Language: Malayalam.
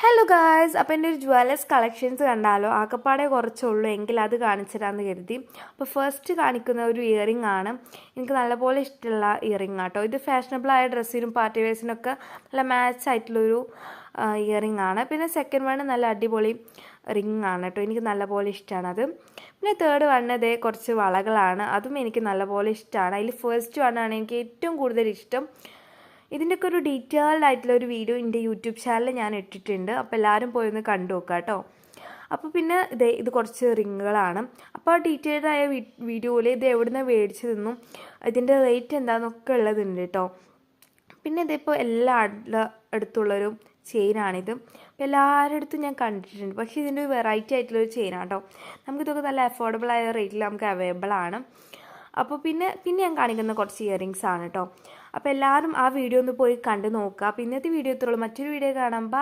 ഹലോ ഗായ്സ്, അപ്പോൾ എൻ്റെ ഒരു ജ്വല്ലേഴ്സ് കളക്ഷൻസ് കണ്ടാലോ? ആകപ്പാടെ കുറച്ചുള്ളൂ എങ്കിൽ അത് കാണിച്ചു തരാമെന്ന് കരുതി. അപ്പോൾ ഫസ്റ്റ് കാണിക്കുന്ന ഒരു ഇയറിംഗ് ആണ്. എനിക്ക് നല്ലപോലെ ഇഷ്ടമുള്ള ഇയറിംഗ് ആട്ടോ. ഇത് ഫാഷനബിളായ ഡ്രസ്സിനും പാർട്ടി വെയർസിനൊക്കെ നല്ല മാച്ച് ആയിട്ടുള്ളൊരു ഇയറിംഗ് ആണ്. പിന്നെ സെക്കൻഡ് വൺ നല്ല അടിപൊളി റിംഗ് ആണ് കേട്ടോ. എനിക്ക് നല്ലപോലെ ഇഷ്ടമാണത്. പിന്നെ തേർഡ് വണ്ണത് കുറച്ച് വളകളാണ്. അതും എനിക്ക് നല്ലപോലെ ഇഷ്ടമാണ്. അതിൽ ഫസ്റ്റ് വണ്ണാണ് എനിക്ക് ഏറ്റവും കൂടുതൽ ഇഷ്ടം. ഇതിൻ്റെയൊക്കെ ഒരു ഡീറ്റെയിൽഡ് ആയിട്ടുള്ള ഒരു വീഡിയോ എൻ്റെ യൂട്യൂബ് ചാനലിൽ ഞാൻ ഇട്ടിട്ടുണ്ട്. അപ്പോൾ എല്ലാവരും പോയി ഒന്ന് കണ്ടു നോക്കുക കേട്ടോ. അപ്പോൾ പിന്നെ ഇത് കുറച്ച് റിങ്ങുകളാണ്. അപ്പോൾ ആ ഡീറ്റെയിൽഡ് ആയ വീഡിയോയിൽ ഇത് എവിടെ നിന്ന് മേടിച്ചതെന്നും ഇതിൻ്റെ റേറ്റ് എന്താണെന്നൊക്കെ ഉള്ളതുണ്ട് കേട്ടോ. പിന്നെ ഇതിപ്പോൾ എല്ലാ അടുത്തുള്ളൊരു ചെയിനാണിത്. അപ്പോൾ എല്ലാവരുടെ അടുത്തും ഞാൻ കണ്ടിട്ടുണ്ട്. പക്ഷേ ഇതിൻ്റെ ഒരു വെറൈറ്റി ആയിട്ടുള്ളൊരു ചെയിനാണ് കേട്ടോ. നമുക്കിതൊക്കെ നല്ല അഫോർഡബിൾ ആയ റേറ്റിൽ നമുക്ക് അവൈലബിൾ ആണ്. അപ്പോൾ പിന്നെ ഞാൻ കാണിക്കുന്ന കുറച്ച് ഇയറിങ്സ് ആണ് കേട്ടോ. അപ്പോൾ എല്ലാവരും ആ വീഡിയോ ഒന്ന് പോയി കണ്ടു നോക്കുക. അപ്പോൾ ഇന്നത്തെ വീഡിയോ ഇത്രയുള്ളൂ. മറ്റൊരു വീഡിയോ കാണാം.